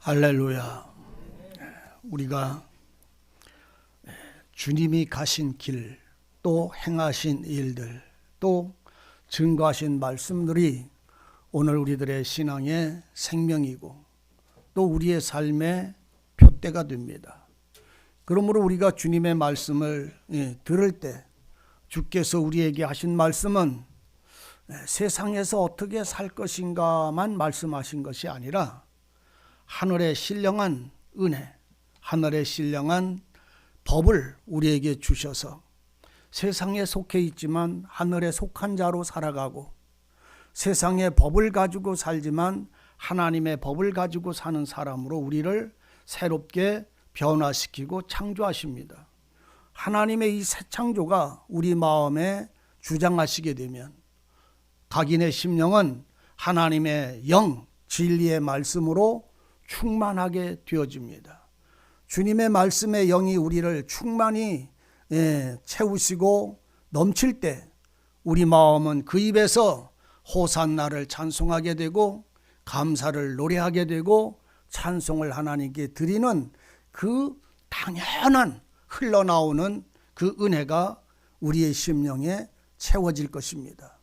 할렐루야. 우리가 주님이 가신 길, 또 행하신 일들, 또 증거하신 말씀들이 오늘 우리들의 신앙의 생명이고 또 우리의 삶의 표대가 됩니다. 그러므로 우리가 주님의 말씀을 들을 때 주께서 우리에게 하신 말씀은 세상에서 어떻게 살 것인가만 말씀하신 것이 아니라 하늘의 신령한 은혜, 하늘의 신령한 법을 우리에게 주셔서 세상에 속해 있지만 하늘에 속한 자로 살아가고 세상의 법을 가지고 살지만 하나님의 법을 가지고 사는 사람으로 우리를 새롭게 변화시키고 창조하십니다. 하나님의 이 새 창조가 우리 마음에 주장하시게 되면 각인의 심령은 하나님의 영, 진리의 말씀으로 충만하게 되어집니다. 주님의 말씀의 영이 우리를 충만히 채우시고 넘칠 때 우리 마음은 그 입에서 호산나를 찬송하게 되고 감사를 노래하게 되고 찬송을 하나님께 드리는 그 당연한 흘러나오는 그 은혜가 우리의 심령에 채워질 것입니다.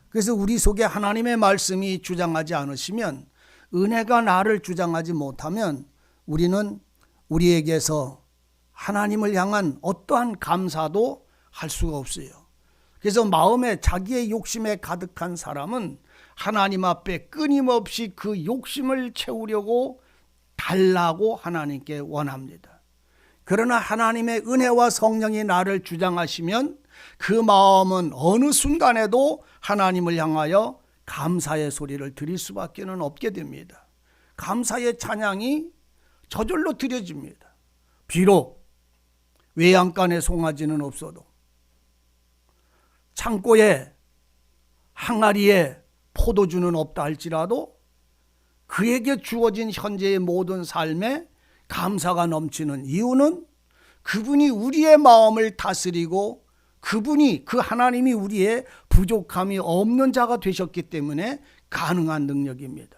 그래서 우리 속에 하나님의 말씀이 주장하지 않으시면, 은혜가 나를 주장하지 못하면 우리는 우리에게서 하나님을 향한 어떠한 감사도 할 수가 없어요. 그래서 마음에 자기의 욕심에 가득한 사람은 하나님 앞에 끊임없이 그 욕심을 채우려고 달라고 하나님께 원합니다. 그러나 하나님의 은혜와 성령이 나를 주장하시면 그 마음은 어느 순간에도 하나님을 향하여 감사의 소리를 드릴 수밖에 없게 됩니다. 감사의 찬양이 저절로 드려집니다. 비록 외양간에 송아지는 없어도, 창고에 항아리에 포도주는 없다 할지라도 그에게 주어진 현재의 모든 삶에 감사가 넘치는 이유는 그분이 우리의 마음을 다스리고 그분이, 그 하나님이 우리의 부족함이 없는 자가 되셨기 때문에 가능한 능력입니다.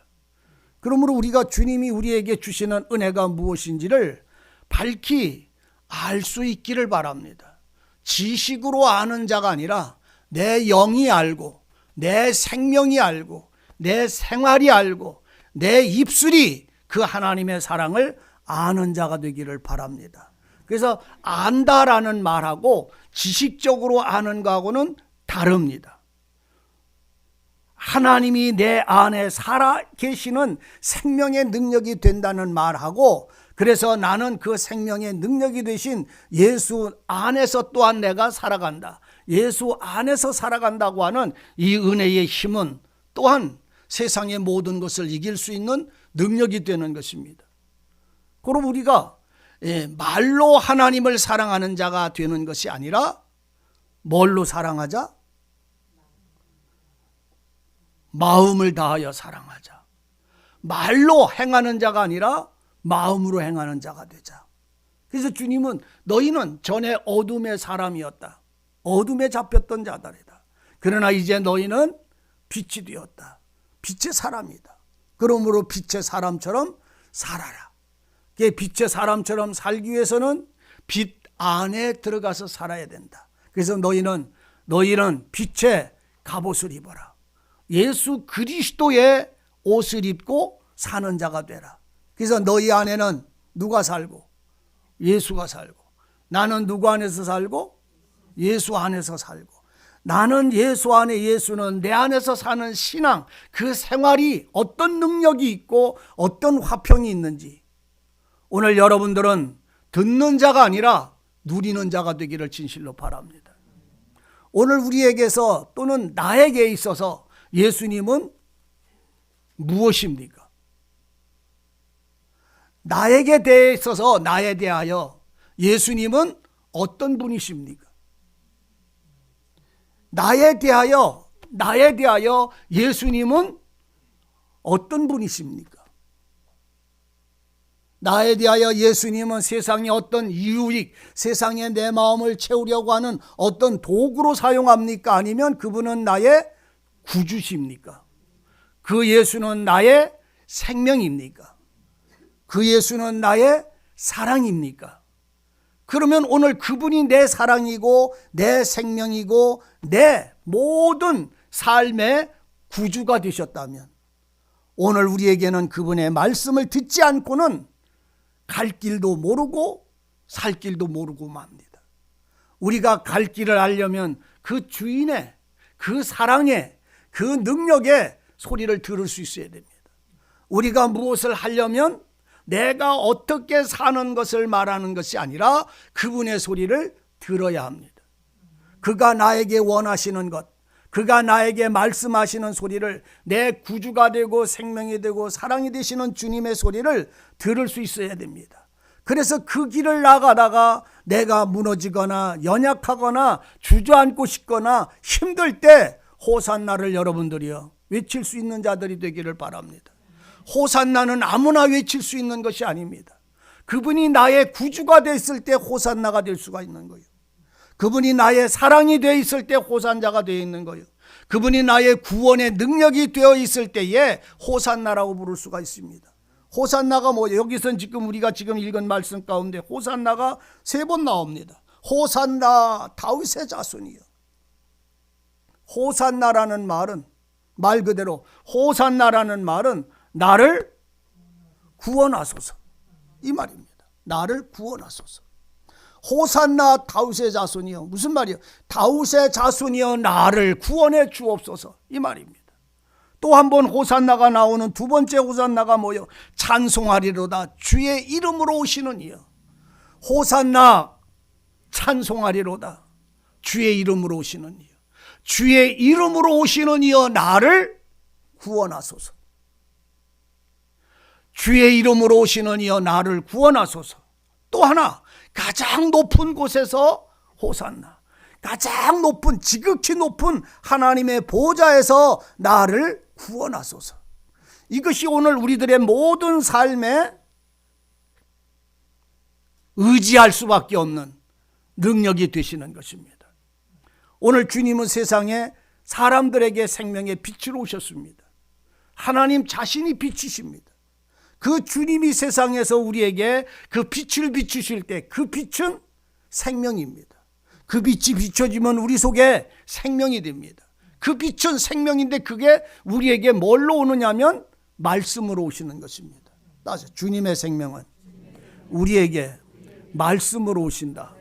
그러므로 우리가 주님이 우리에게 주시는 은혜가 무엇인지를 밝히 알 수 있기를 바랍니다. 지식으로 아는 자가 아니라 내 영이 알고, 내 생명이 알고, 내 생활이 알고, 내 입술이 그 하나님의 사랑을 아는 자가 되기를 바랍니다. 그래서 안다라는 말하고 지식적으로 아는 거하고는 다릅니다. 하나님이 내 안에 살아 계시는 생명의 능력이 된다는 말하고, 그래서 나는 그 생명의 능력이 되신 예수 안에서 또한 내가 살아간다, 예수 안에서 살아간다고 하는 이 은혜의 힘은 또한 세상의 모든 것을 이길 수 있는 능력이 되는 것입니다. 그럼 우리가 말로 하나님을 사랑하는 자가 되는 것이 아니라 뭘로 사랑하자? 마음을 다하여 사랑하자. 말로 행하는 자가 아니라 마음으로 행하는 자가 되자. 그래서 주님은 너희는 전에 어둠의 사람이었다, 어둠에 잡혔던 자들이다. 그러나 이제 너희는 빛이 되었다, 빛의 사람이다. 그러므로 빛의 사람처럼 살아라. 빛의 사람처럼 살기 위해서는 빛 안에 들어가서 살아야 된다. 그래서 너희는 빛의 갑옷을 입어라. 예수 그리스도의 옷을 입고 사는 자가 되라. 그래서 너희 안에는 누가 살고? 예수가 살고. 나는 누구 안에서 살고? 예수 안에서 살고. 나는 예수 안에, 예수는 내 안에서 사는 신앙, 그 생활이 어떤 능력이 있고 어떤 화평이 있는지 오늘 여러분들은 듣는 자가 아니라 누리는 자가 되기를 진실로 바랍니다. 오늘 우리에게서 또는 나에게 있어서 예수님은 무엇입니까? 나에게 대해 있어서, 나에 대하여 예수님은 어떤 분이십니까? 나에 대하여 예수님은 어떤 분이십니까? 나에 대하여 예수님은 세상의 어떤 유익, 세상에 내 마음을 채우려고 하는 어떤 도구로 사용합니까? 아니면 그분은 나의 구주십니까? 그 예수는 나의 생명입니까? 그 예수는 나의 사랑입니까? 그러면 오늘 그분이 내 사랑이고 내 생명이고 내 모든 삶의 구주가 되셨다면 오늘 우리에게는 그분의 말씀을 듣지 않고는 갈 길도 모르고 살 길도 모르고 맙니다. 우리가 갈 길을 알려면 그 주인의 그 사랑의 그 능력의 소리를 들을 수 있어야 됩니다. 우리가 무엇을 하려면 내가 어떻게 사는 것을 말하는 것이 아니라 그분의 소리를 들어야 합니다. 그가 나에게 원하시는 것, 그가 나에게 말씀하시는 소리를 내 구주가 되고 생명이 되고 사랑이 되시는 주님의 소리를 들을 수 있어야 됩니다. 그래서 그 길을 나가다가 내가 무너지거나 연약하거나 주저앉고 싶거나 힘들 때 호산나를 여러분들이요 외칠 수 있는 자들이 되기를 바랍니다. 호산나는 아무나 외칠 수 있는 것이 아닙니다. 그분이 나의 구주가 됐을 때 호산나가 될 수가 있는 거예요. 그분이 나의 사랑이 되어 있을 때 호산자가 되어 있는 거예요. 그분이 나의 구원의 능력이 되어 있을 때에 호산나라고 부를 수가 있습니다. 호산나가 뭐예요? 여기서는 지금 우리가 지금 읽은 말씀 가운데 호산나가 3번 나옵니다. 호산나 다윗의 자손이요. 호산나라는 말은 말 그대로 호산나라는 말은 나를 구원하소서 이 말입니다. 나를 구원하소서. 호산나 다윗의 자손이여. 무슨 말이요? 다윗의 자손이여 나를 구원해 주옵소서 이 말입니다. 또 한 번 호산나가 나오는 두 번째 호산나가 뭐요? 찬송하리로다 주의 이름으로 오시는 이여. 호산나 찬송하리로다 주의 이름으로 오시는 이여. 주의 이름으로 오시는 이여 나를 구원하소서. 주의 이름으로 오시는 이여 나를 구원하소서. 또 하나 가장 높은 곳에서 호산나, 가장 높은 지극히 높은 하나님의 보좌에서 나를 구원하소서. 이것이 오늘 우리들의 모든 삶에 의지할 수밖에 없는 능력이 되시는 것입니다. 오늘 주님은 세상에 사람들에게 생명의 빛으로 오셨습니다. 하나님 자신이 빛이십니다. 그 주님이 세상에서 우리에게 그 빛을 비추실 때 그 빛은 생명입니다. 그 빛이 비춰지면 우리 속에 생명이 됩니다. 그 빛은 생명인데 그게 우리에게 뭘로 오느냐면 말씀으로 오시는 것입니다. 따라서 주님의 생명은 우리에게 말씀으로 오신다.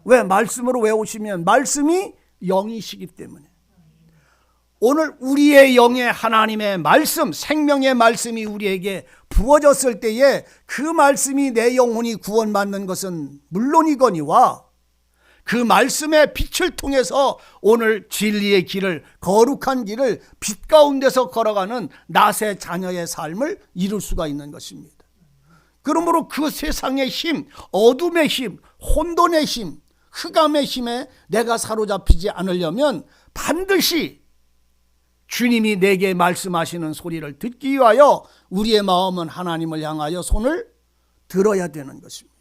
왜? 말씀으로 왜 오시면 말씀이 영이시기 때문에. 오늘 우리의 영에 하나님의 말씀, 생명의 말씀이 우리에게 부어졌을 때에 그 말씀이 내 영혼이 구원받는 것은 물론이거니와 그 말씀의 빛을 통해서 오늘 진리의 길을, 거룩한 길을 빛 가운데서 걸어가는 낫의 자녀의 삶을 이룰 수가 있는 것입니다. 그러므로 그 세상의 힘, 어둠의 힘, 혼돈의 힘, 흑암의 힘에 내가 사로잡히지 않으려면 반드시 주님이 내게 말씀하시는 소리를 듣기 위하여 우리의 마음은 하나님을 향하여 손을 들어야 되는 것입니다.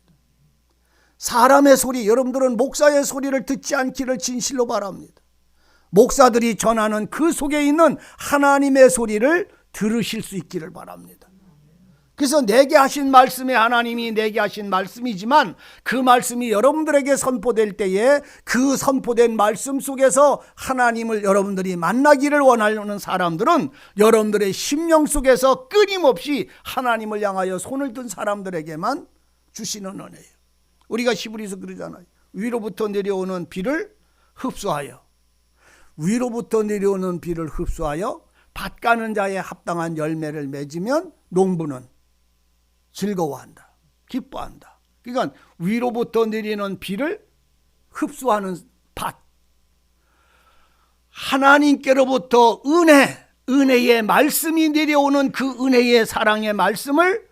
사람의 소리, 여러분들은 목사의 소리를 듣지 않기를 진실로 바랍니다. 목사들이 전하는 그 속에 있는 하나님의 소리를 들으실 수 있기를 바랍니다. 그래서 내게 하신 말씀이 하나님이 내게 하신 말씀이지만 그 말씀이 여러분들에게 선포될 때에 그 선포된 말씀 속에서 하나님을 여러분들이 만나기를 원하는 사람들은 여러분들의 심령 속에서 끊임없이 하나님을 향하여 손을 든 사람들에게만 주시는 은혜예요. 우리가 히브리서 그러잖아요. 위로부터 내려오는 비를 흡수하여, 위로부터 내려오는 비를 흡수하여 밭 가는 자의 합당한 열매를 맺으면 농부는 즐거워한다, 기뻐한다. 그러니까 위로부터 내리는 비를 흡수하는 밭, 하나님께로부터 은혜의 말씀이 내려오는 그 은혜의 사랑의 말씀을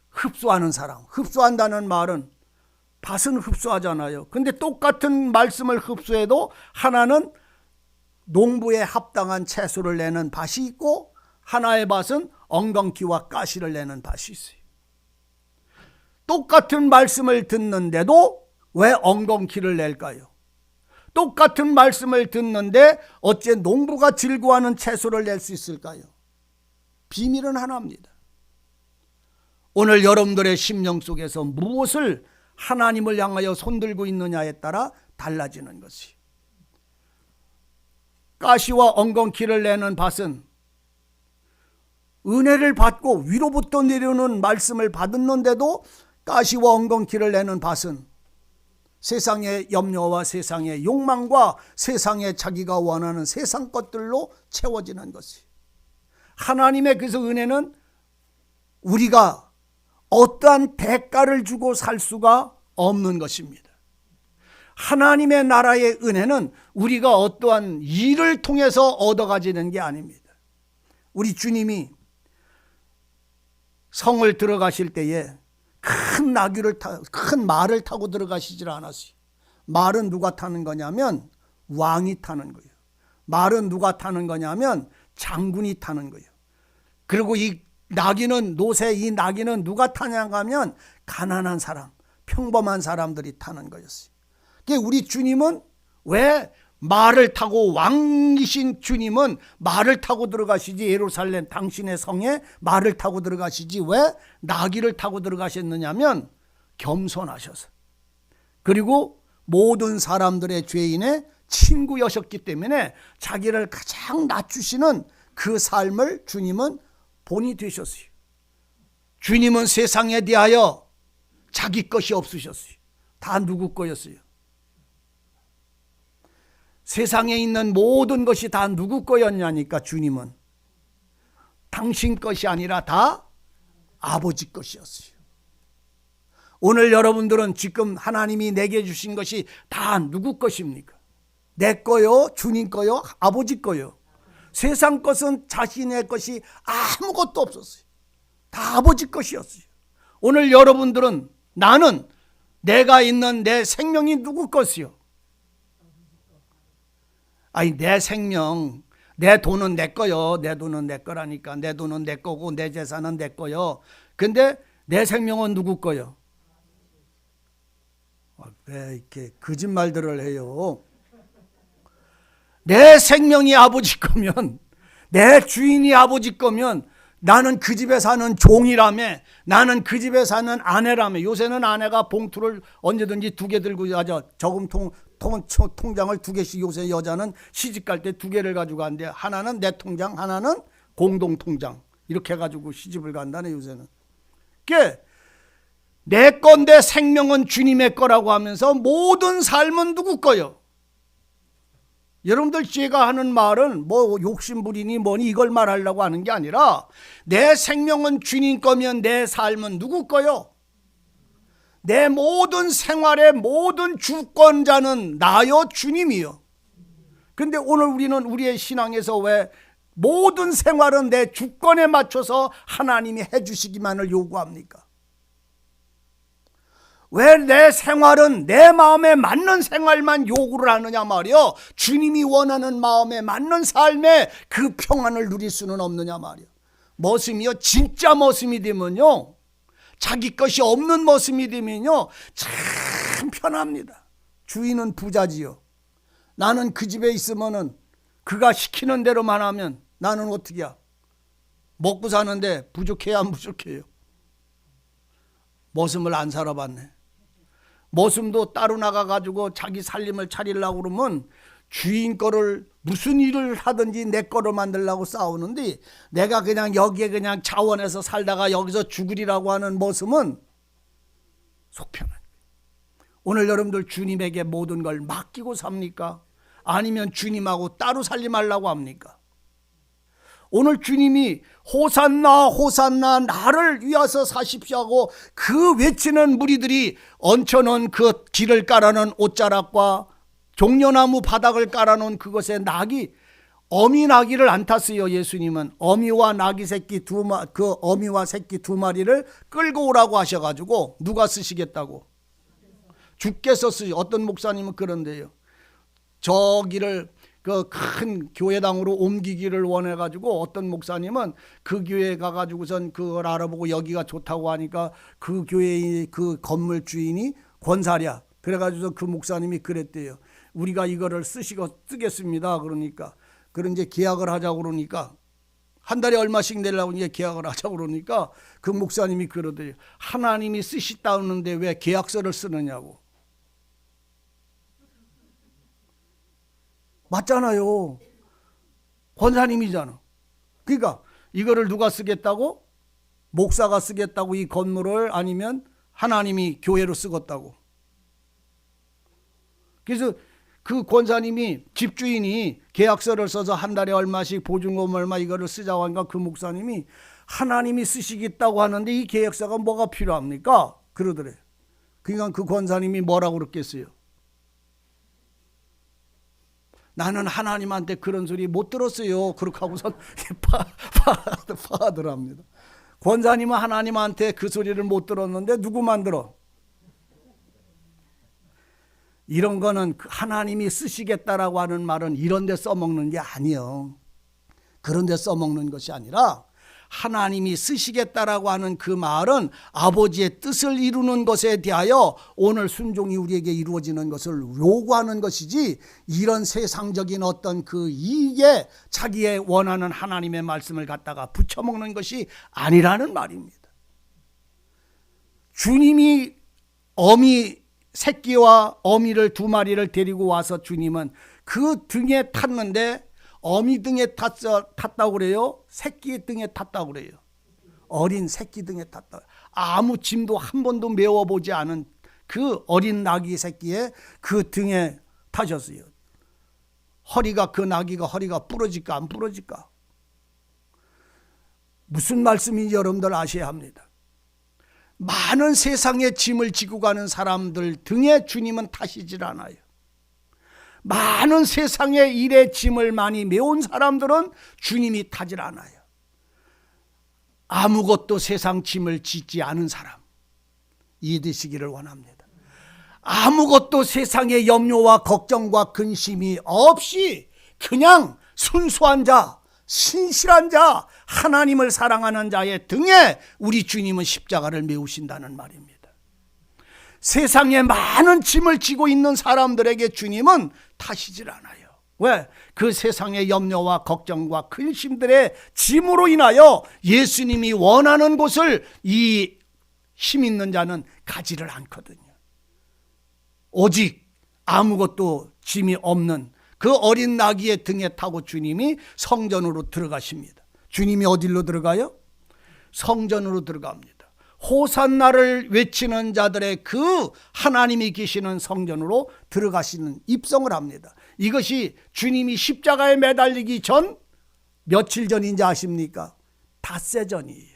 흡수하는 사람. 흡수한다는 말은 밭은 흡수하잖아요. 근데 똑같은 말씀을 흡수해도 하나는 농부에 합당한 채소를 내는 밭이 있고 하나의 밭은 엉겅퀴와 가시를 내는 밭이 있어요. 똑같은 말씀을 듣는데도 왜 엉겅퀴를 낼까요? 똑같은 말씀을 듣는데 어째 농부가 즐거워하는 채소를 낼 수 있을까요? 비밀은 하나입니다. 오늘 여러분들의 심령 속에서 무엇을 하나님을 향하여 손들고 있느냐에 따라 달라지는 것이. 가시와 엉겅퀴를 내는 밭은 은혜를 받고 위로부터 내려오는 말씀을 받았는데도 가시와 엉겅퀴를 내는 밭은 세상의 염려와 세상의 욕망과 세상의 자기가 원하는 세상 것들로 채워지는 것이. 하나님의 그래서 은혜는 우리가 어떠한 대가를 주고 살 수가 없는 것입니다. 하나님의 나라의 은혜는 우리가 어떠한 일을 통해서 얻어가지는 게 아닙니다. 우리 주님이 성을 들어가실 때에 큰 나귀를 큰 말을 타고 들어가시질 않았어요. 말은 누가 타는 거냐면 왕이 타는 거예요. 말은 누가 타는 거냐면 장군이 타는 거예요. 그리고 이 나귀는 노새 이 나귀는 누가 타냐고 하면 가난한 사람, 평범한 사람들이 타는 거였어요. 그러니까 우리 주님은 왜 말을 타고 왕이신 주님은 말을 타고 들어가시지 예루살렘 당신의 성에 말을 타고 들어가시지 왜 나귀를 타고 들어가셨느냐면 겸손하셔서 그리고 모든 사람들의 죄인의 친구여셨기 때문에 자기를 가장 낮추시는 그 삶을 주님은 본이 되셨어요. 주님은 세상에 대하여 자기 것이 없으셨어요. 다 누구 거였어요? 세상에 있는 모든 것이 다 누구 거였냐니까 주님은 당신 것이 아니라 다 아버지 것이었어요. 오늘 여러분들은 지금 하나님이 내게 주신 것이 다 누구 것입니까? 내 거요? 주님 거요? 아버지 거요? 세상 것은 자신의 것이 아무것도 없었어요. 다 아버지 것이었어요. 오늘 여러분들은 나는 내가 있는 내 생명이 누구 것이요? 아니 내 생명, 내 돈은 내 거요. 내 돈은 내 거라니까. 내 돈은 내 거고 내 재산은 내 거요. 근데 내 생명은 누구 거요? 왜 이렇게 거짓말들을 해요? 내 생명이 아버지 거면 내 주인이 아버지 거면 나는 그 집에 사는 종이라며 나는 그 집에 사는 아내라며 요새는 아내가 봉투를 언제든지 2개 들고 가죠. 저금통 통장을 2개씩 요새 여자는 시집 갈 때 2개를 가지고 간대. 하나는 내 통장 하나는 공동통장 이렇게 해가지고 시집을 간다네 요새는. 그게 내 건데 생명은 주님의 거라고 하면서 모든 삶은 누구 거요? 여러분들 제가 하는 말은 뭐 욕심부리니 뭐니 이걸 말하려고 하는 게 아니라 내 생명은 주님 거면 내 삶은 누구 거요? 내 모든 생활의 모든 주권자는 나요 주님이요. 그런데 오늘 우리는 우리의 신앙에서 왜 모든 생활은 내 주권에 맞춰서 하나님이 해주시기만을 요구합니까? 왜 내 생활은 내 마음에 맞는 생활만 요구를 하느냐 말이요. 주님이 원하는 마음에 맞는 삶에 그 평안을 누릴 수는 없느냐 말이요. 머슴이요 진짜 머슴이 되면요 자기 것이 없는 머슴이 되면요 참 편합니다. 주인은 부자지요. 나는 그 집에 있으면은 그가 시키는 대로만 하면 나는 어떻게 해야? 먹고 사는데 부족해야 안 부족해요? 머슴을 안 살아봤네. 머슴도 따로 나가가지고 자기 살림을 차리려고 그러면 주인 거를 무슨 일을 하든지 내 거를 만들려고 싸우는데 내가 그냥 여기에 그냥 자원해서 살다가 여기서 죽으리라고 하는 머슴은 속편한 거예요. 오늘 여러분들 주님에게 모든 걸 맡기고 삽니까? 아니면 주님하고 따로 살림하려고 합니까? 오늘 주님이 호산나 호산나 나를 위하여 사십시오 하고 그 외치는 무리들이 얹혀놓은 그 길을 깔아놓은 옷자락과 종려나무 바닥을 깔아놓은 그것에 낙이 어미 나귀를 안 탔어요. 예수님은 어미와 나귀 새끼 그 어미와 새끼 2마리를 끌고 오라고 하셔가지고 누가 쓰시겠다고? 주께서 쓰시. 어떤 목사님은 그런데요. 저기를 그 큰 교회당으로 옮기기를 원해가지고 어떤 목사님은 그 교회에 가가지고선 그걸 알아보고 여기가 좋다고 하니까 그 교회의 그 건물 주인이 권사랴. 그래가지고 그 목사님이 그랬대요. 우리가 이거를 쓰겠습니다. 그러니까 그런 이제 계약을 하자고 그러니까 한 달에 얼마씩 내려고 이제 계약을 하자고 그러니까 그 목사님이 그러더래요. 하나님이 쓰시다는데 왜 계약서를 쓰느냐고. 맞잖아요. 권사님이잖아. 그러니까 이거를 누가 쓰겠다고? 목사가 쓰겠다고 이 건물을, 아니면 하나님이 교회로 쓰겠다고. 그래서 그 권사님이, 집주인이 계약서를 써서 한 달에 얼마씩 보증금 얼마 이거를 쓰자고 하니까 그 목사님이 하나님이 쓰시겠다고 하는데 이 계약서가 뭐가 필요합니까? 그러더래. 그러니까 그 권사님이 뭐라고 그랬겠어요? 나는 하나님한테 그런 소리 못 들었어요. 그렇게 하고서 파하더랍니다. 권사님은 하나님한테 그 소리를 못 들었는데 누구만 들어? 이런 거는 하나님이 쓰시겠다라고 하는 말은 이런 데 써먹는 게 아니에요. 그런 데 써먹는 것이 아니라 하나님이 쓰시겠다라고 하는 그 말은 아버지의 뜻을 이루는 것에 대하여 오늘 순종이 우리에게 이루어지는 것을 요구하는 것이지, 이런 세상적인 어떤 그 이익에 자기의 원하는 하나님의 말씀을 갖다가 붙여먹는 것이 아니라는 말입니다. 주님이 어미 새끼와 어미를 두 마리를 데리고 와서 주님은 그 등에 탔는데, 어미 등에 탔다고 그래요? 새끼 등에 탔다고 그래요? 어린 새끼 등에 탔다. 아무 짐도 한 번도 메워보지 않은 그 어린 나귀 새끼의 그 등에 타셨어요. 허리가, 그 나귀가 허리가 부러질까 안 부러질까? 무슨 말씀인지 여러분들 아셔야 합니다. 많은 세상의 짐을 지고 가는 사람들 등에 주님은 타시질 않아요. 많은 세상의 일의 짐을 많이 메운 사람들은 주님이 타질 않아요. 아무것도 세상 짐을 짓지 않은 사람, 이해되시기를 원합니다. 아무것도 세상의 염려와 걱정과 근심이 없이 그냥 순수한 자, 신실한 자, 하나님을 사랑하는 자의 등에 우리 주님은 십자가를 메우신다는 말입니다. 세상에 많은 짐을 지고 있는 사람들에게 주님은 타시질 않아요. 왜? 그 세상의 염려와 걱정과 근심들의 짐으로 인하여 예수님이 원하는 곳을 이 힘 있는 자는 가지를 않거든요. 오직 아무것도 짐이 없는 그 어린 나귀의 등에 타고 주님이 성전으로 들어가십니다. 주님이 어디로 들어가요? 성전으로 들어갑니다. 호산나를 외치는 자들의 그 하나님이 계시는 성전으로 들어가시는 입성을 합니다. 이것이 주님이 십자가에 매달리기 전 며칠 전인지 아십니까? 닷새 전이에요.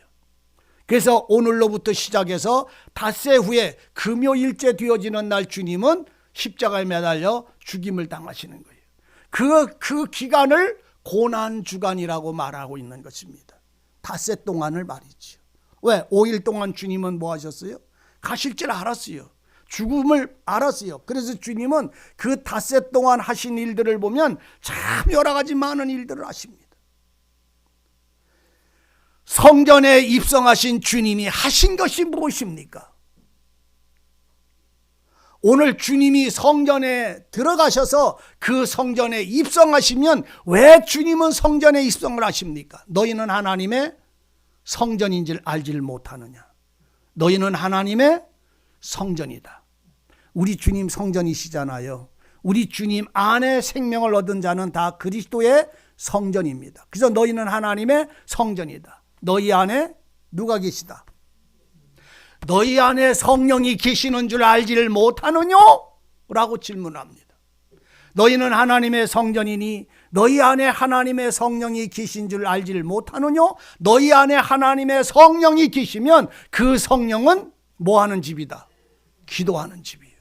그래서 오늘로부터 시작해서 닷새 후에 금요일째 되어지는 날 주님은 십자가에 매달려 죽임을 당하시는 거예요. 그 기간을 고난주간이라고 말하고 있는 것입니다. 닷새 동안을 말이죠. 왜? 5일 동안 주님은 뭐 하셨어요? 가실 줄 알았어요. 죽음을 알았어요. 그래서 주님은 그 닷새 동안 하신 일들을 보면 참 여러 가지 많은 일들을 하십니다. 성전에 입성하신 주님이 하신 것이 무엇입니까? 오늘 주님이 성전에 들어가셔서 그 성전에 입성하시면 왜 주님은 성전에 입성을 하십니까? 너희는 하나님의 성전인 줄 알지를 못하느냐. 너희는 하나님의 성전이다. 우리 주님 성전이시잖아요. 우리 주님 안에 생명을 얻은 자는 다 그리스도의 성전입니다. 그래서 너희는 하나님의 성전이다. 너희 안에 누가 계시다? 너희 안에 성령이 계시는 줄 알지를 못하느냐? 라고 질문합니다. 너희는 하나님의 성전이니 너희 안에 하나님의 성령이 계신 줄 알지를 못하느냐? 너희 안에 하나님의 성령이 계시면 그 성령은 뭐 하는 집이다? 기도하는 집이에요.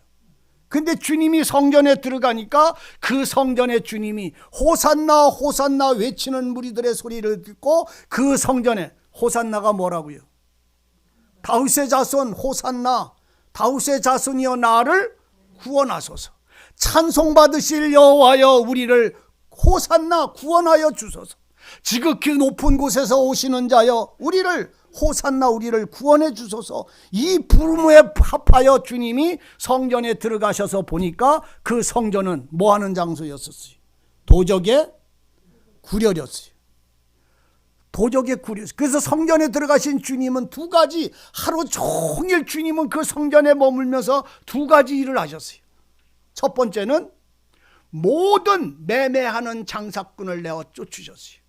근데 주님이 성전에 들어가니까 그 성전에 주님이 호산나 호산나 외치는 무리들의 소리를 듣고 그 성전에, 호산나가 뭐라고요? 다윗의 자손 호산나, 다윗의 자손이여 나를 구원하소서. 찬송받으실 여호와여 우리를 호산나 구원하여 주소서. 지극히 높은 곳에서 오시는 자여 우리를 호산나 우리를 구원해 주소서. 이 부름에 합하여 주님이 성전에 들어가셔서 보니까 그 성전은 뭐하는 장소였었어요? 도적에 구려렸어요. 도적의 구류. 그래서 성전에 들어가신 주님은 두 가지, 하루 종일 주님은 그 성전에 머물면서 두 가지 일을 하셨어요. 첫 번째는 모든 매매하는 장사꾼을 내어 쫓으셨어요.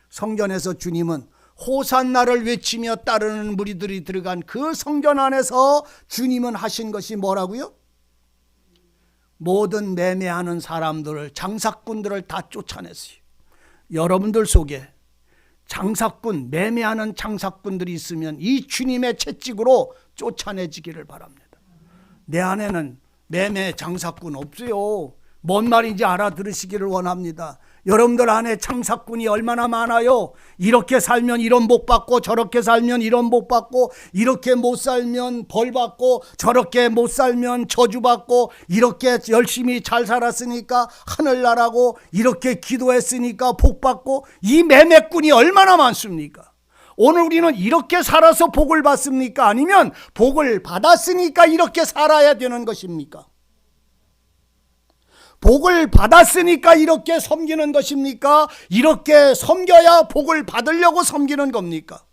성전에서 주님은 호산나를 외치며 따르는 무리들이 들어간 그 성전 안에서 주님은 하신 것이 뭐라고요? 모든 매매하는 사람들을, 장사꾼들을 다 쫓아냈어요. 여러분들 속에 장사꾼, 매매하는 장사꾼들이 있으면 이 주님의 채찍으로 쫓아내지기를 바랍니다. 내 안에는 매매 장사꾼 없어요. 뭔 말인지 알아들으시기를 원합니다. 여러분들 안에 장사꾼이 얼마나 많아요. 이렇게 살면 이런 복 받고, 저렇게 살면 이런 복 받고, 이렇게 못 살면 벌 받고, 저렇게 못 살면 저주 받고, 이렇게 열심히 잘 살았으니까 하늘나라고, 이렇게 기도했으니까 복 받고, 이 매매꾼이 얼마나 많습니까? 오늘 우리는 이렇게 살아서 복을 받습니까? 아니면 복을 받았으니까 이렇게 살아야 되는 것입니까? 복을 받았으니까 이렇게 섬기는 것입니까? 이렇게 섬겨야 복을 받으려고 섬기는 겁니까?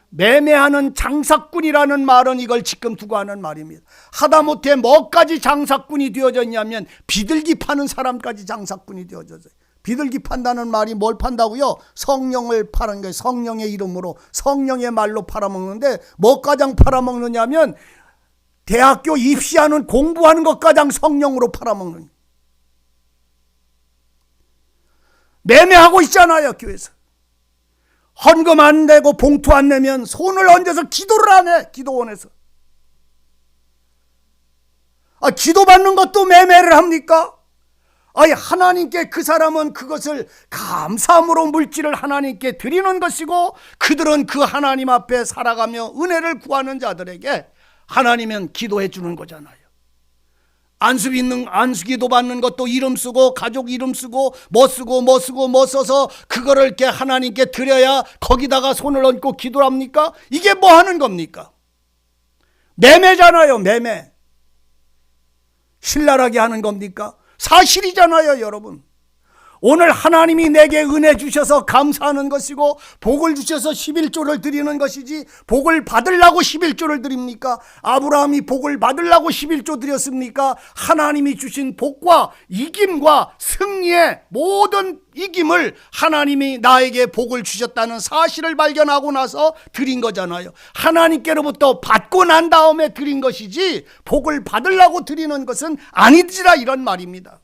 매매하는 장사꾼이라는 말은 이걸 지금 두고 하는 말입니다. 하다못해 뭐까지 장사꾼이 되어졌냐면 비둘기 파는 사람까지 장사꾼이 되어졌어요. 비둘기 판다는 말이 뭘 판다고요? 성령을 파는 거예요. 성령의 이름으로, 성령의 말로 팔아먹는데 뭐 가장 팔아먹느냐면 대학교 입시하는, 공부하는 것 가장 성령으로 팔아먹는 거예요. 매매하고 있잖아요. 교회에서 헌금 안 내고 봉투 안 내면 손을 얹어서 기도를 안 해. 기도원에서 기도 받는 것도 매매를 합니까? 아니, 하나님께 그 사람은 그것을 감사함으로 물질을 하나님께 드리는 것이고, 그들은 그 하나님 앞에 살아가며 은혜를 구하는 자들에게 하나님은 기도해 주는 거잖아요. 안수기도 받는 것도 이름 쓰고, 가족 이름 쓰고, 뭐 써서 그거를 이렇게 하나님께 드려야 거기다가 손을 얹고 기도를 합니까? 이게 뭐 하는 겁니까? 매매잖아요. 매매. 신랄하게 하는 겁니까? 사실이잖아요. 여러분, 오늘 하나님이 내게 은혜 주셔서 감사하는 것이고, 복을 주셔서 11조를 드리는 것이지, 복을 받으려고 11조를 드립니까? 아브라함이 복을 받으려고 11조 드렸습니까? 하나님이 주신 복과 이김과 승리의 모든 이김을 하나님이 나에게 복을 주셨다는 사실을 발견하고 나서 드린 거잖아요. 하나님께로부터 받고 난 다음에 드린 것이지, 복을 받으려고 드리는 것은 아니지라, 이런 말입니다.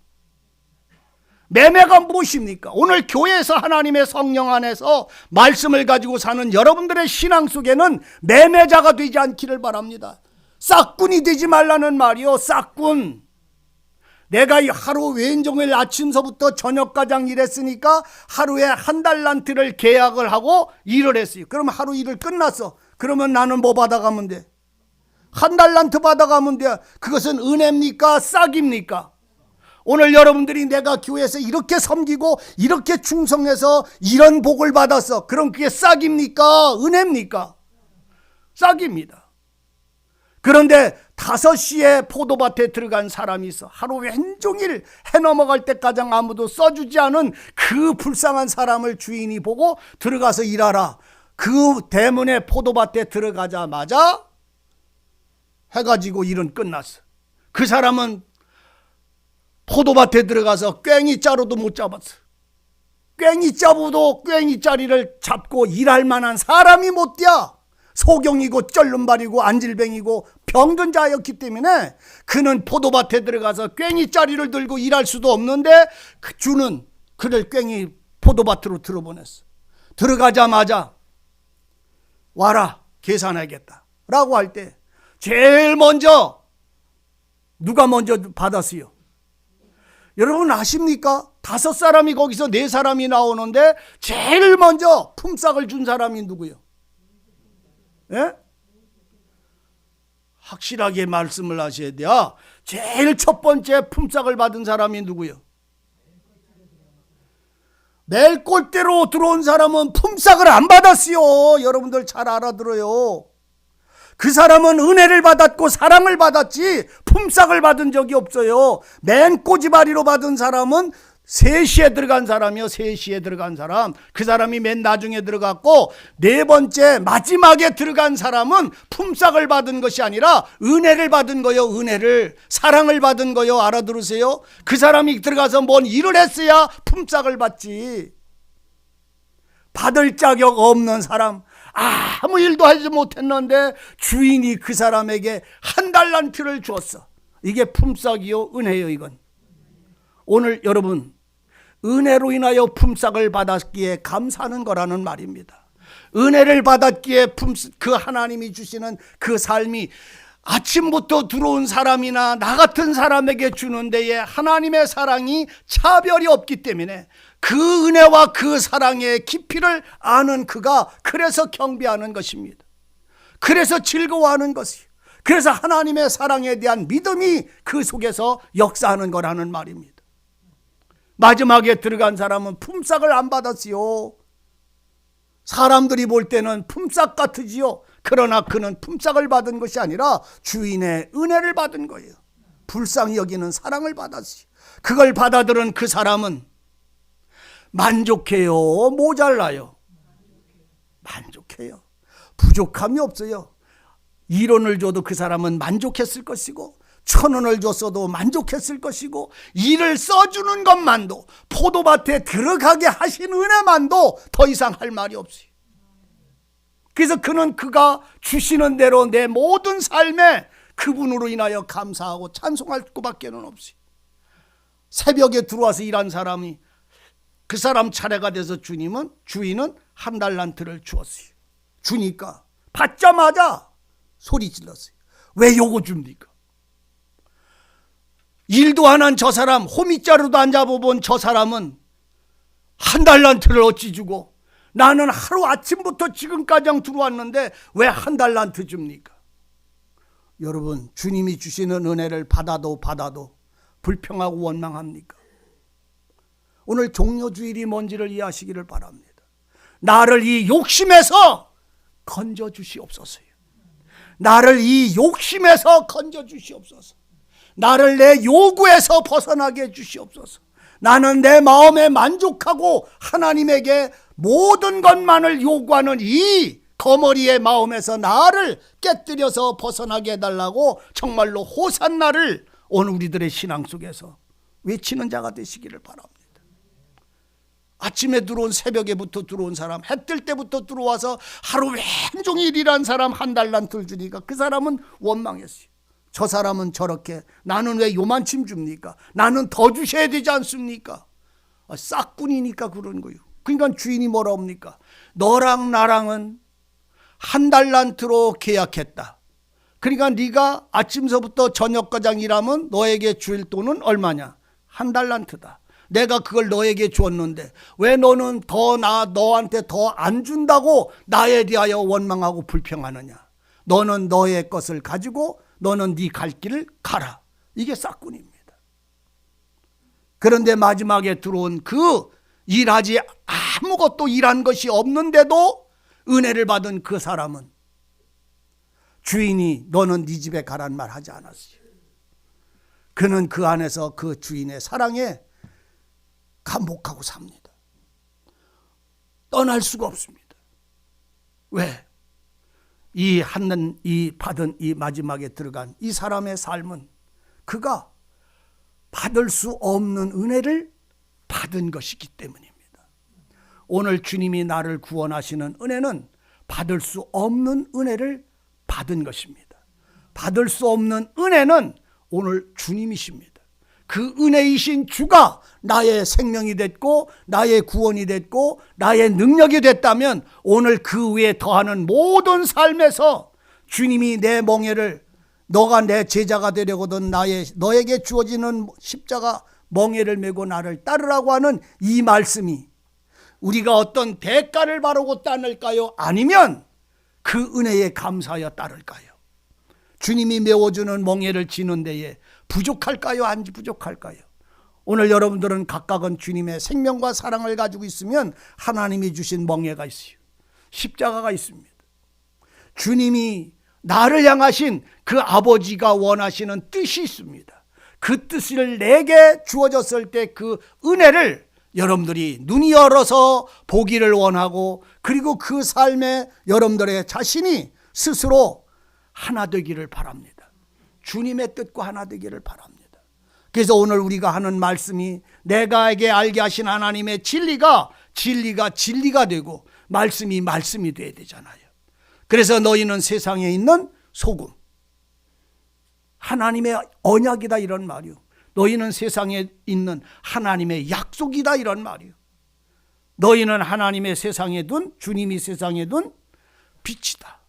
매매가 무엇입니까? 오늘 교회에서 하나님의 성령 안에서 말씀을 가지고 사는 여러분들의 신앙 속에는 매매자가 되지 않기를 바랍니다. 싹꾼이 되지 말라는 말이요. 싹꾼. 내가 이 하루 왼종일 아침서부터 저녁가장 일했으니까 하루에 1달란트를 계약을 하고 일을 했어요. 그럼 하루 일을 끝났어. 그러면 나는 뭐 받아가면 돼? 1달란트 받아가면 돼. 그것은 은혜입니까? 싹입니까? 오늘 여러분들이 내가 교회에서 이렇게 섬기고 이렇게 충성해서 이런 복을 받았어. 그럼 그게 싹입니까? 은혜입니까? 싹입니다. 그런데 5시에 포도밭에 들어간 사람이 있어. 하루 왼종일 해 넘어갈 때까지 아무도 써주지 않은 그 불쌍한 사람을 주인이 보고 들어가서 일하라. 그 대문에 포도밭에 들어가자마자 해가 지고 일은 끝났어. 그 사람은 포도밭에 들어가서 꽹이자루도 못 잡았어. 꽹이자루도 꽹이자리를 잡고 일할 만한 사람이 못 돼. 소경이고 쩔름발이고 안질뱅이고 병든 자였기 때문에 그는 포도밭에 들어가서 꽹이자리를 들고 일할 수도 없는데, 그 주는 그를 꽹이 포도밭으로 들어보냈어. 들어가자마자 와라, 계산하겠다 라고 할 때 제일 먼저 누가 먼저 받았어요? 여러분 아십니까? 5사람이 거기서 4사람이 나오는데 제일 먼저 품삯을 준 사람이 누구요? 예? 확실하게 말씀을 하셔야 돼요. 제일 첫 번째 품삯을 받은 사람이 누구요? 매일 꼴대로 들어온 사람은 품삯을 안 받았어요. 여러분들 잘 알아들어요. 그 사람은 은혜를 받았고 사랑을 받았지 품삯을 받은 적이 없어요. 맨 꼬지바리로 받은 사람은 3시에 들어간 사람이요. 3시에 들어간 사람. 그 사람이 맨 나중에 들어갔고, 네 번째 마지막에 들어간 사람은 품삯을 받은 것이 아니라 은혜를 받은 거요. 은혜를. 사랑을 받은 거요. 알아들으세요? 그 사람이 들어가서 뭔 일을 했어야 품삯을 받지. 받을 자격 없는 사람, 아무 일도 하지 못했는데 주인이 그 사람에게 1달란트를 줬어. 이게 품삯이요, 은혜요. 이건 오늘 여러분 은혜로 인하여 품삯을 받았기에 감사하는 거라는 말입니다. 은혜를 받았기에 그 하나님이 주시는 그 삶이 아침부터 들어온 사람이나 나 같은 사람에게 주는 데에 하나님의 사랑이 차별이 없기 때문에 그 은혜와 그 사랑의 깊이를 아는 그가 그래서 경배하는 것입니다. 그래서 즐거워하는 것이요. 그래서 하나님의 사랑에 대한 믿음이 그 속에서 역사하는 거라는 말입니다. 마지막에 들어간 사람은 품삯을 안 받았지요. 사람들이 볼 때는 품삯 같으지요. 그러나 그는 품삯을 받은 것이 아니라 주인의 은혜를 받은 거예요. 불쌍히 여기는 사랑을 받았지. 그걸 받아들은 그 사람은 만족해요, 모자라요? 만족해요. 부족함이 없어요. 1원을 줘도 그 사람은 만족했을 것이고 1,000원을 줬어도 만족했을 것이고 일을 써주는 것만도, 포도밭에 들어가게 하신 은혜만도 더 이상 할 말이 없어요. 그래서 그는 그가 주시는 대로 내 모든 삶에 그분으로 인하여 감사하고 찬송할 것밖에는 없어요. 새벽에 들어와서 일한 사람이 그 사람 차례가 돼서 주인은 1달란트를 주었어요. 주니까 받자마자 소리 질렀어요. 왜 요거 줍니까? 일도 안 한 저 사람, 호미자루도 안 잡아본 저 사람은 1달란트를 어찌 주고 나는 하루 아침부터 지금까지 들어왔는데 왜 1달란트 줍니까? 여러분, 주님이 주시는 은혜를 받아도 불평하고 원망합니까? 오늘 종료주일이 뭔지를 이해하시기를 바랍니다. 나를 이 욕심에서 건져주시옵소서요. 나를 이 욕심에서 건져주시옵소서. 나를 내 요구에서 벗어나게 해주시옵소서. 나는 내 마음에 만족하고 하나님에게 모든 것만을 요구하는 이 거머리의 마음에서 나를 깨뜨려서 벗어나게 해달라고 정말로 호산나를 오늘 우리들의 신앙 속에서 외치는 자가 되시기를 바랍니다. 아침에 들어온, 새벽에부터 들어온 사람, 해 뜰 때부터 들어와서 하루 왼종일 일한 사람 1달란트를 주니까 그 사람은 원망했어요. 저 사람은 저렇게, 나는 왜 요만침 줍니까? 나는 더 주셔야 되지 않습니까? 싹군이니까 그런 거예요. 그러니까 주인이 뭐라 합니까? 너랑 나랑은 1달란트로 계약했다. 그러니까 네가 아침서부터 저녁까지 일하면 너에게 줄 돈은 얼마냐? 1달란트다. 내가 그걸 너에게 줬는데 왜 너는 너한테 더 안 준다고 나에 대하여 원망하고 불평하느냐? 너는 너의 것을 가지고 너는 네 갈 길을 가라. 이게 싹군입니다. 그런데 마지막에 들어온 그 일하지 아무것도 일한 것이 없는데도 은혜를 받은 그 사람은 주인이 너는 네 집에 가란 말 하지 않았어요. 그는 그 안에서 그 주인의 사랑에 감복하고 삽니다. 떠날 수가 없습니다. 왜? 이 받은 이 마지막에 들어간 이 사람의 삶은 그가 받을 수 없는 은혜를 받은 것이기 때문입니다. 오늘 주님이 나를 구원하시는 은혜는 받을 수 없는 은혜를 받은 것입니다. 받을 수 없는 은혜는 오늘 주님이십니다. 그 은혜이신 주가 나의 생명이 됐고 나의 구원이 됐고 나의 능력이 됐다면 오늘 그 위에 더하는 모든 삶에서 주님이 내 멍에를, 너가 내 제자가 되려거든 너에게 주어지는 십자가 멍에를 메고 나를 따르라고 하는 이 말씀이 우리가 어떤 대가를 바라고 따를까요? 아니면 그 은혜에 감사하여 따를까요? 주님이 메워주는 멍에를 지는 데에 부족할까요? 안 부족할까요? 오늘 여러분들은 각각은 주님의 생명과 사랑을 가지고 있으면 하나님이 주신 멍에가 있어요. 십자가가 있습니다. 주님이 나를 향하신 그 아버지가 원하시는 뜻이 있습니다. 그 뜻을 내게 주어졌을 때 그 은혜를 여러분들이 눈이 열어서 보기를 원하고, 그리고 그 삶에 여러분들의 자신이 스스로 하나 되기를 바랍니다. 주님의 뜻과 하나 되기를 바랍니다. 그래서 오늘 우리가 하는 말씀이 내가에게 알게 하신 하나님의 진리가 되고 말씀이 돼야 되잖아요. 그래서 너희는 세상에 있는 소금, 하나님의 언약이다 이런 말이요. 너희는 세상에 있는 하나님의 약속이다 이런 말이요. 너희는 하나님의 세상에 둔, 주님이 세상에 둔 빛이다.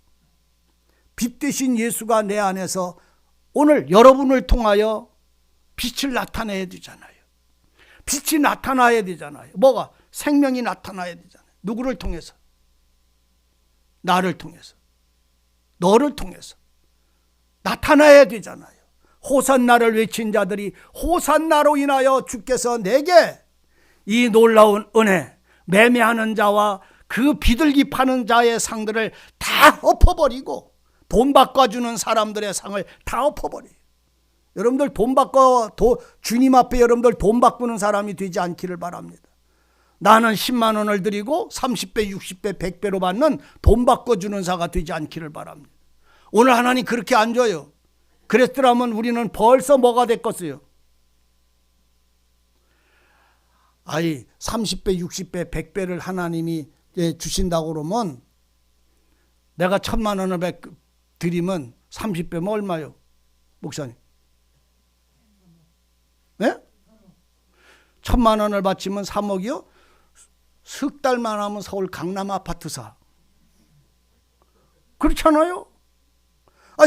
빛 대신 예수가 내 안에서 오늘 여러분을 통하여 빛을 나타내야 되잖아요. 빛이 나타나야 되잖아요. 뭐가? 생명이 나타나야 되잖아요. 누구를 통해서? 나를 통해서, 너를 통해서 나타나야 되잖아요. 호산나를 외친 자들이 호산나로 인하여 주께서 내게 이 놀라운 은혜, 매매하는 자와 그 비둘기 파는 자의 상들을 다 엎어버리고 돈 바꿔주는 사람들의 상을 다 엎어버려요. 여러분들 주님 앞에 여러분들 돈 바꾸는 사람이 되지 않기를 바랍니다. 나는 10만 원을 드리고 30배, 60배, 100배로 받는 돈 바꿔주는 자가 되지 않기를 바랍니다. 오늘 하나님 그렇게 안 줘요. 그랬더라면 우리는 벌써 뭐가 됐겠어요? 30배, 60배, 100배를 하나님이 주신다고 그러면 내가 1000만 원을 드리면 30배면 얼마요? 목사님? 네? 1000만 원을 바치면 3억이요? 석 달만 하면 서울 강남 아파트 사. 그렇잖아요?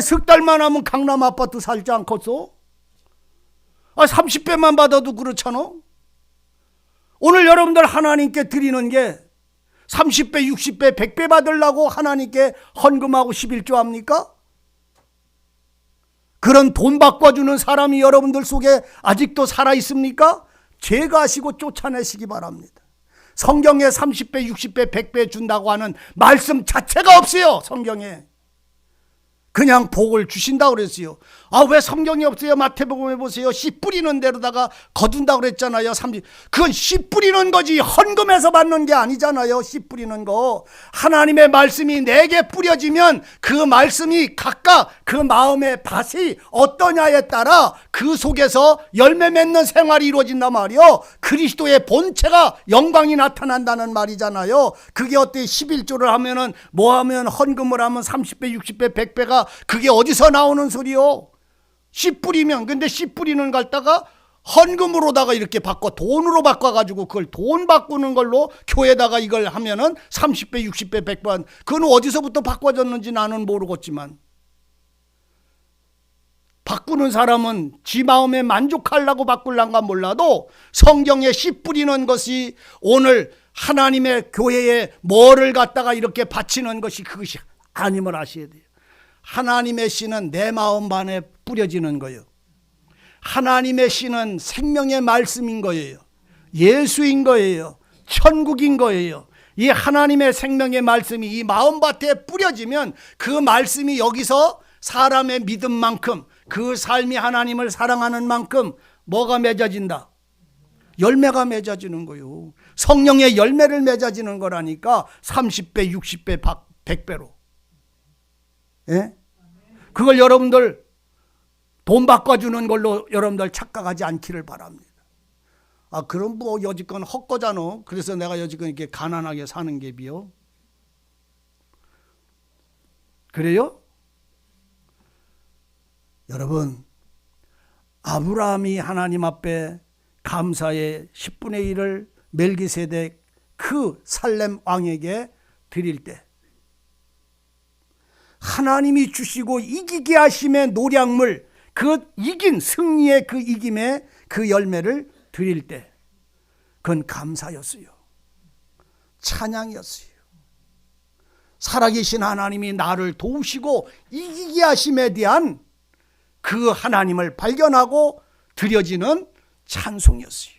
석 달만 하면 강남 아파트 살지 않겠어? 30배만 받아도 그렇잖아? 오늘 여러분들 하나님께 드리는 게 30배, 60배, 100배 받으려고 하나님께 헌금하고 11조 합니까? 그런 돈 바꿔주는 사람이 여러분들 속에 아직도 살아있습니까? 제거하시고 쫓아내시기 바랍니다. 성경에 30배, 60배, 100배 준다고 하는 말씀 자체가 없어요. 성경에. 그냥 복을 주신다고 그랬어요. 왜 성경이 없어요? 마태복음에 보세요. 씨 뿌리는 데로다가 거둔다고 그랬잖아요. 그건 씨 뿌리는 거지 헌금해서 받는 게 아니잖아요. 씨 뿌리는 거. 하나님의 말씀이 내게 뿌려지면 그 말씀이 각각 그 마음의 밭이 어떠냐에 따라 그 속에서 열매 맺는 생활이 이루어진단 말이요. 그리스도의 본체가 영광이 나타난다는 말이잖아요. 그게 어때? 11조를 하면은 뭐 하면 헌금을 하면 30배, 60배, 100배가 그게 어디서 나오는 소리요? 씨 뿌리면, 근데 씨 뿌리는 갖다가 헌금으로다가 이렇게 바꿔, 돈으로 바꿔가지고 그걸 돈 바꾸는 걸로 교회에다가 이걸 하면은 30배, 60배, 100배, 그건 어디서부터 바꿔졌는지 나는 모르겠지만, 바꾸는 사람은 지 마음에 만족하려고 바꾸려는가 몰라도 성경에 씨 뿌리는 것이 오늘 하나님의 교회에 뭐를 갖다가 이렇게 바치는 것이 그것이 아님을 아셔야 돼요. 하나님의 씨는 내 마음 안에 뿌려지는 거예요. 하나님의 씨는 생명의 말씀인 거예요. 예수인 거예요. 천국인 거예요. 이 하나님의 생명의 말씀이 이 마음밭에 뿌려지면 그 말씀이 여기서 사람의 믿음만큼, 그 삶이 하나님을 사랑하는 만큼 뭐가 맺어진다? 열매가 맺어지는 거예요. 성령의 열매를 맺어지는 거라니까. 30배, 60배, 100배로. 예? 그걸 여러분들 돈 바꿔주는 걸로 여러분들 착각하지 않기를 바랍니다. 그럼 뭐 여지껏 헛거잖아. 그래서 내가 여지껏 이렇게 가난하게 사는 게 비요. 그래요? 여러분, 아브라함이 하나님 앞에 감사의 10분의 1을 멜기세덱 그 살렘 왕에게 드릴 때 하나님이 주시고 이기게 하심의 노량물, 그 이긴 승리의 그 이김의 그 열매를 드릴 때 그건 감사였어요. 찬양이었어요. 살아계신 하나님이 나를 도우시고 이기게 하심에 대한 그 하나님을 발견하고 드려지는 찬송이었어요.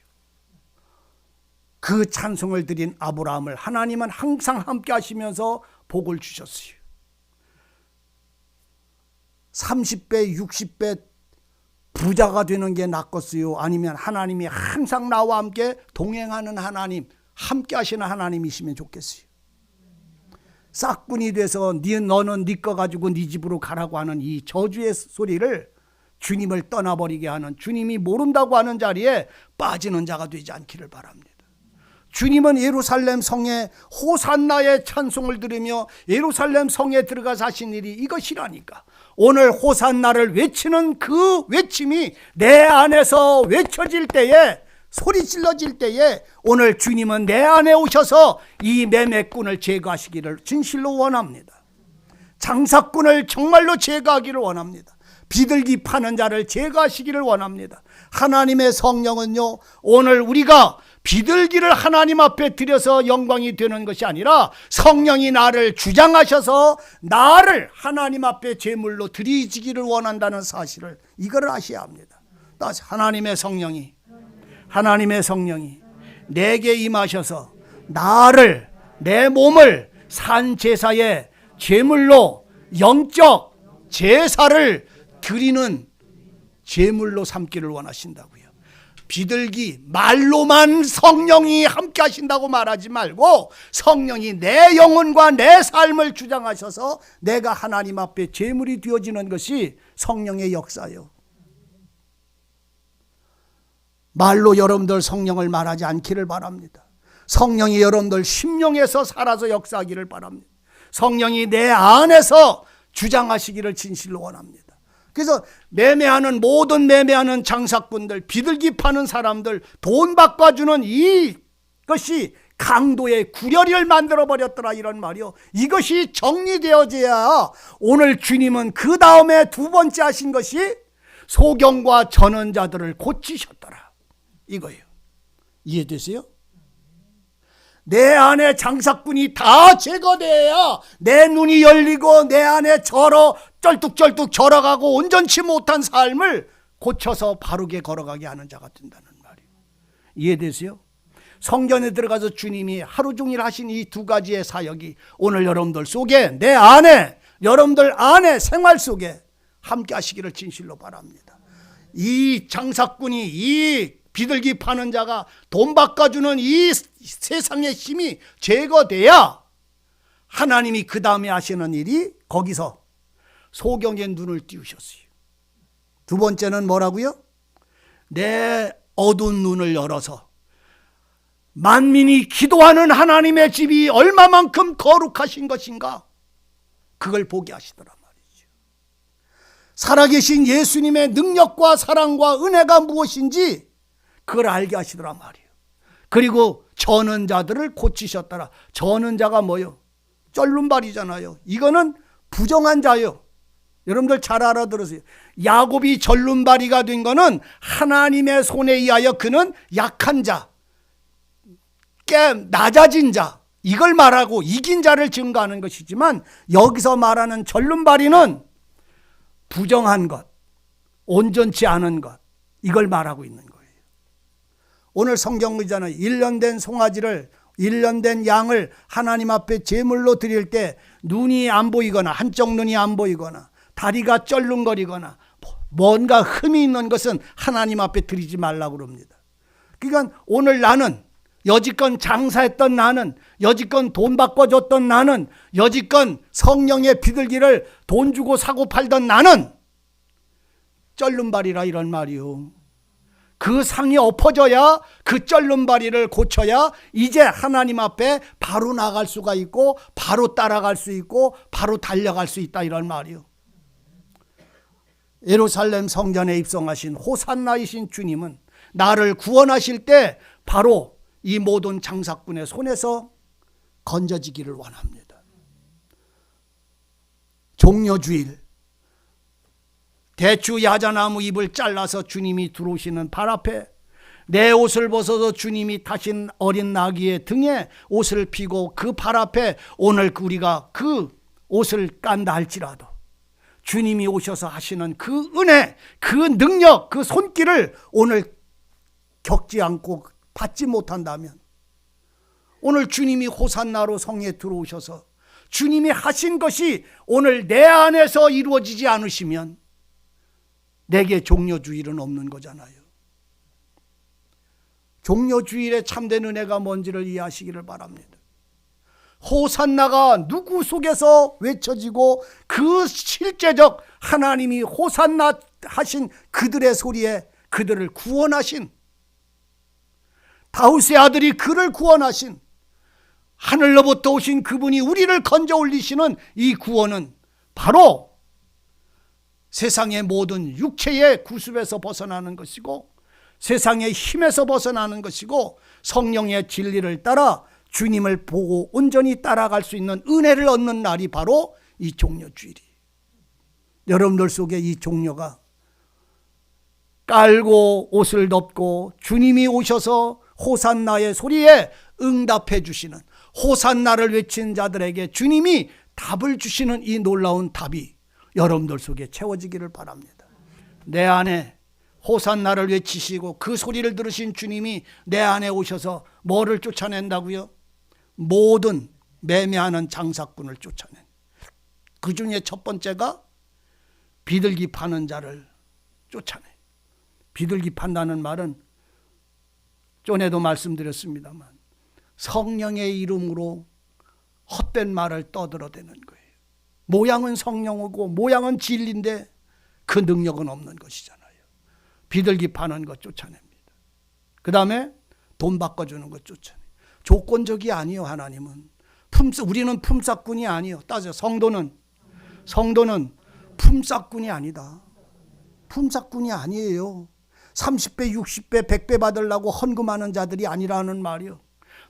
그 찬송을 드린 아브라함을 하나님은 항상 함께 하시면서 복을 주셨어요. 30배, 60배 부자가 되는 게 낫겠어요? 아니면 하나님이 항상 나와 함께 동행하는 하나님, 함께 하시는 하나님이시면 좋겠어요? 싹군이 돼서 너는 네 거 가지고 네 집으로 가라고 하는 이 저주의 소리를 주님을 떠나버리게 하는, 주님이 모른다고 하는 자리에 빠지는 자가 되지 않기를 바랍니다. 주님은 예루살렘 성에 호산나의 찬송을 들으며 예루살렘 성에 들어가서 하신 일이 이것이라니까. 오늘 호산나를 외치는 그 외침이 내 안에서 외쳐질 때에, 소리 질러질 때에 오늘 주님은 내 안에 오셔서 이 매매꾼을 제거하시기를 진실로 원합니다. 장사꾼을 정말로 제거하기를 원합니다. 비둘기 파는 자를 제거하시기를 원합니다. 하나님의 성령은요, 오늘 우리가 비둘기를 하나님 앞에 들여서 영광이 되는 것이 아니라 성령이 나를 주장하셔서 나를 하나님 앞에 제물로 드리지기를 원한다는 사실을, 이걸 아셔야 합니다. 하나님의 성령이 내게 임하셔서 나를, 내 몸을 산제사의 제물로, 영적 제사를 드리는 제물로 삼기를 원하신다고요. 비둘기 말로만 성령이 함께 하신다고 말하지 말고 성령이 내 영혼과 내 삶을 주장하셔서 내가 하나님 앞에 제물이 되어지는 것이 성령의 역사예요. 말로 여러분들 성령을 말하지 않기를 바랍니다. 성령이 여러분들 심령에서 살아서 역사하기를 바랍니다. 성령이 내 안에서 주장하시기를 진실로 원합니다. 그래서 모든 매매하는 장사꾼들, 비둘기 파는 사람들, 돈 바꿔주는 이것이 강도의 구려리를 만들어버렸더라, 이런 말이요. 이것이 정리되어져야 오늘 주님은 그 다음에 두 번째 하신 것이 소경과 전원자들을 고치셨더라, 이거예요. 이해되세요? 내 안에 장사꾼이 다 제거돼야 내 눈이 열리고 내 안에 쩔뚝쩔뚝 절어가고 온전치 못한 삶을 고쳐서 바르게 걸어가게 하는 자가 된다는 말이에요. 이해되세요? 성전에 들어가서 주님이 하루 종일 하신 이 두 가지의 사역이 오늘 여러분들 속에, 내 안에, 여러분들 안에 생활 속에 함께 하시기를 진실로 바랍니다. 이 장사꾼이, 이 비둘기 파는 자가 돈 바꿔주는 이 세상의 힘이 제거돼야 하나님이 그 다음에 하시는 일이, 거기서 소경의 눈을 띄우셨어요. 두 번째는 뭐라고요? 내 어두운 눈을 열어서 만민이 기도하는 하나님의 집이 얼마만큼 거룩하신 것인가, 그걸 보게 하시더라 말이죠. 살아계신 예수님의 능력과 사랑과 은혜가 무엇인지 그걸 알게 하시더라 말이에요. 그리고 저는 자들을 고치셨더라. 저는 자가 뭐요? 쩔눈발이잖아요. 이거는 부정한 자요. 여러분들 잘 알아들으세요. 야곱이 절눈발이가 된 거는 하나님의 손에 의하여 그는 약한 자, 낮아진 자, 이걸 말하고 이긴 자를 증거하는 것이지만, 여기서 말하는 절눈발이는 부정한 것, 온전치 않은 것, 이걸 말하고 있는 거예요. 오늘 성경 의자는 1년 된 송아지를, 1년 된 양을 하나님 앞에 제물로 드릴 때 눈이 안 보이거나, 한쪽 눈이 안 보이거나, 다리가 쩔lun거리거나 뭔가 흠이 있는 것은 하나님 앞에 드리지 말라고 그럽니다. 그러니까 오늘 나는, 여지껏 장사했던 나는, 여지껏 돈 바꿔줬던 나는, 여지껏 성령의 비둘기를 돈 주고 사고 팔던 나는 쩔눈발이라, 이런 말이요. 그 상이 엎어져야, 그 쩔눈발이를 고쳐야 이제 하나님 앞에 바로 나갈 수가 있고, 바로 따라갈 수 있고, 바로 달려갈 수 있다, 이런 말이요. 예루살렘 성전에 입성하신 호산나이신 주님은 나를 구원하실 때 바로 이 모든 장사꾼의 손에서 건져지기를 원합니다. 종려주일, 대추 야자나무 잎을 잘라서 주님이 들어오시는 발 앞에 내 옷을 벗어서 주님이 타신 어린 나귀의 등에 옷을 피고 그 발 앞에 오늘 우리가 그 옷을 깐다 할지라도 주님이 오셔서 하시는 그 은혜, 그 능력, 그 손길을 오늘 겪지 않고 받지 못한다면, 오늘 주님이 호산나로 성에 들어오셔서 주님이 하신 것이 오늘 내 안에서 이루어지지 않으시면 내게 종려주일은 없는 거잖아요. 종려주일의 참된 은혜가 뭔지를 이해하시기를 바랍니다. 호산나가 누구 속에서 외쳐지고 그 실제적 하나님이 호산나 하신 그들의 소리에 그들을 구원하신, 다윗의 아들이 그를 구원하신, 하늘로부터 오신 그분이 우리를 건져 올리시는 이 구원은 바로 세상의 모든 육체의 구습에서 벗어나는 것이고, 세상의 힘에서 벗어나는 것이고, 성령의 진리를 따라 주님을 보고 온전히 따라갈 수 있는 은혜를 얻는 날이 바로 이 종려주일이. 여러분들 속에 이 종려가 깔고 옷을 덮고 주님이 오셔서 호산나의 소리에 응답해 주시는, 호산나를 외친 자들에게 주님이 답을 주시는 이 놀라운 답이 여러분들 속에 채워지기를 바랍니다. 내 안에 호산나를 외치시고 그 소리를 들으신 주님이 내 안에 오셔서 뭐를 쫓아낸다고요? 모든 매매하는 장사꾼을 쫓아낸, 그 중에 첫 번째가 비둘기 파는 자를 쫓아내. 비둘기 판다는 말은 전에도 말씀드렸습니다만 성령의 이름으로 헛된 말을 떠들어대는 거예요. 모양은 성령이고 모양은 진리인데 그 능력은 없는 것이잖아요. 비둘기 파는 것 쫓아냅니다. 그 다음에 돈 바꿔주는 것 쫓아내. 조건적이 아니요. 하나님은 우리는 품삯꾼이 아니요. 따져. 성도는 품삯꾼이 아니다. 품삯꾼이 아니에요. 30배 60배 100배 받으려고 헌금하는 자들이 아니라는 말이요.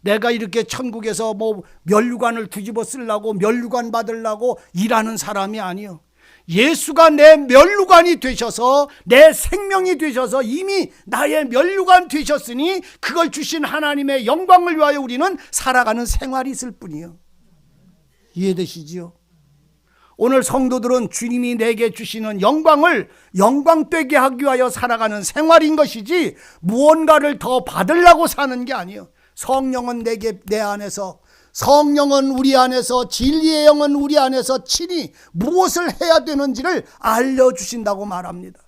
내가 이렇게 천국에서 뭐 면류관을 뒤집어 쓰려고 면류관 받으려고 일하는 사람이 아니요. 예수가 내 면류관이 되셔서 내 생명이 되셔서 이미 나의 면류관 되셨으니 그걸 주신 하나님의 영광을 위하여 우리는 살아가는 생활이 있을 뿐이요. 이해되시지요? 오늘 성도들은 주님이 내게 주시는 영광을 영광되게 하기 위하여 살아가는 생활인 것이지 무언가를 더 받으려고 사는 게 아니에요. 성령은 내 안에서, 성령은 우리 안에서, 진리의 영은 우리 안에서 친히 무엇을 해야 되는지를 알려주신다고 말합니다.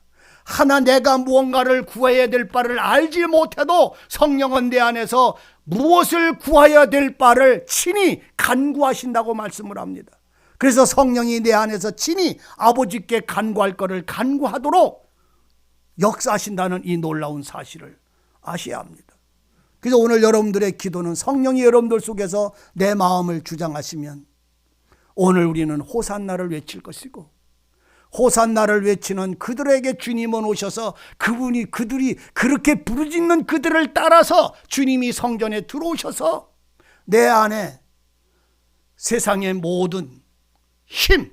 하나 내가 무언가를 구해야 될 바를 알지 못해도 성령은 내 안에서 무엇을 구해야 될 바를 친히 간구하신다고 말씀을 합니다. 그래서 성령이 내 안에서 친히 아버지께 간구할 것을 간구하도록 역사하신다는 이 놀라운 사실을 아셔야 합니다. 그래서 오늘 여러분들의 기도는 성령이 여러분들 속에서 내 마음을 주장하시면 오늘 우리는 호산나를 외칠 것이고, 호산나를 외치는 그들에게 주님은 오셔서 그들이 그렇게 부르짖는 그들을 따라서 주님이 성전에 들어오셔서 내 안에 세상의 모든 힘,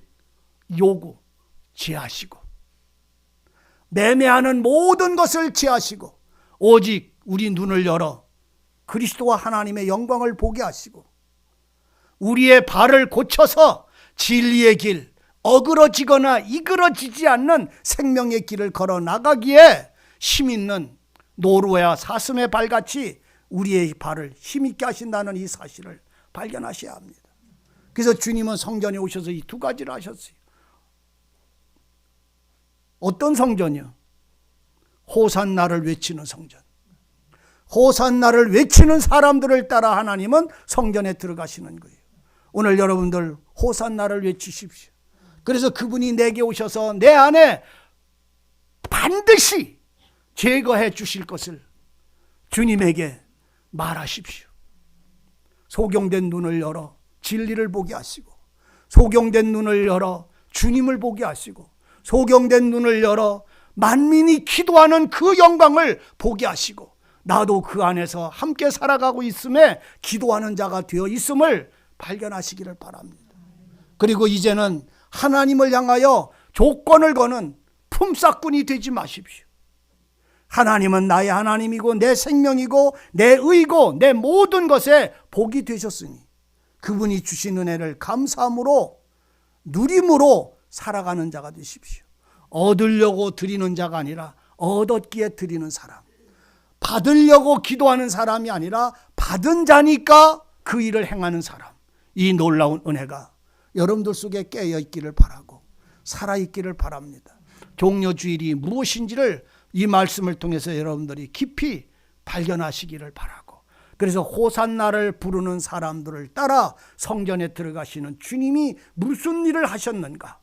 요구 제하시고, 매매하는 모든 것을 제하시고 오직 우리 눈을 열어 그리스도와 하나님의 영광을 보게 하시고 우리의 발을 고쳐서 진리의 길, 어그러지거나 이그러지지 않는 생명의 길을 걸어 나가기에 힘있는 노루와 사슴의 발같이 우리의 발을 힘있게 하신다는 이 사실을 발견하셔야 합니다. 그래서 주님은 성전에 오셔서 이 두 가지를 하셨어요. 어떤 성전이요? 호산나를 외치는 성전. 호산나를 외치는 사람들을 따라 하나님은 성전에 들어가시는 거예요. 오늘 여러분들 호산나를 외치십시오. 그래서 그분이 내게 오셔서 내 안에 반드시 제거해 주실 것을 주님에게 말하십시오. 소경된 눈을 열어 진리를 보게 하시고, 소경된 눈을 열어 주님을 보게 하시고, 소경된 눈을 열어 만민이 기도하는 그 영광을 보게 하시고, 나도 그 안에서 함께 살아가고 있음에 기도하는 자가 되어 있음을 발견하시기를 바랍니다. 그리고 이제는 하나님을 향하여 조건을 거는 품삯꾼이 되지 마십시오. 하나님은 나의 하나님이고 내 생명이고 내 의고 내 모든 것에 복이 되셨으니 그분이 주신 은혜를 감사함으로 누림으로 살아가는 자가 되십시오. 얻으려고 드리는 자가 아니라 얻었기에 드리는 사람, 받으려고 기도하는 사람이 아니라 받은 자니까 그 일을 행하는 사람, 이 놀라운 은혜가 여러분들 속에 깨어 있기를 바라고 살아있기를 바랍니다. 동료주일이 무엇인지를 이 말씀을 통해서 여러분들이 깊이 발견하시기를 바라고, 그래서 호산나를 부르는 사람들을 따라 성전에 들어가시는 주님이 무슨 일을 하셨는가,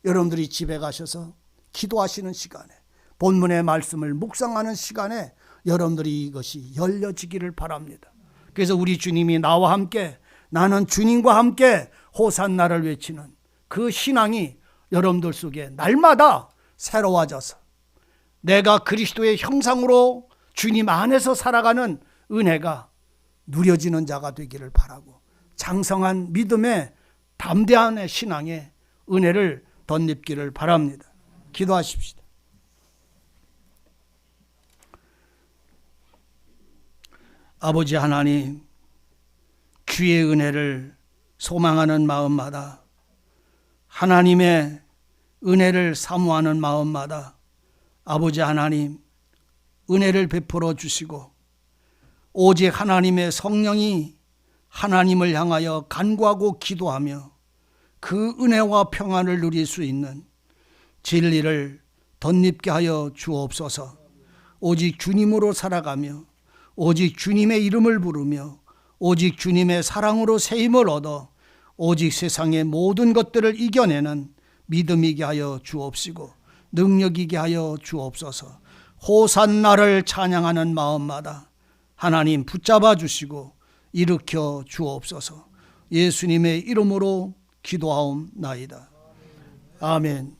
여러분들이 집에 가셔서 기도하시는 시간에, 본문의 말씀을 묵상하는 시간에 여러분들이 이것이 열려지기를 바랍니다. 그래서 우리 주님이 나와 함께, 나는 주님과 함께 호산나를 외치는 그 신앙이 여러분들 속에 날마다 새로워져서 내가 그리스도의 형상으로 주님 안에서 살아가는 은혜가 누려지는 자가 되기를 바라고, 장성한 믿음의 담대한 신앙의 은혜를 덧입기를 바랍니다. 기도하십시다. 아버지 하나님, 주의 은혜를 소망하는 마음마다, 하나님의 은혜를 사모하는 마음마다 아버지 하나님 은혜를 베풀어 주시고, 오직 하나님의 성령이 하나님을 향하여 간구하고 기도하며 그 은혜와 평안을 누릴 수 있는 진리를 덧입게 하여 주옵소서. 오직 주님으로 살아가며, 오직 주님의 이름을 부르며, 오직 주님의 사랑으로 세임을 얻어 오직 세상의 모든 것들을 이겨내는 믿음이게 하여 주옵시고 능력이게 하여 주옵소서. 호산나를 찬양하는 마음마다 하나님 붙잡아 주시고 일으켜 주옵소서. 예수님의 이름으로 기도하옵나이다. 아멘.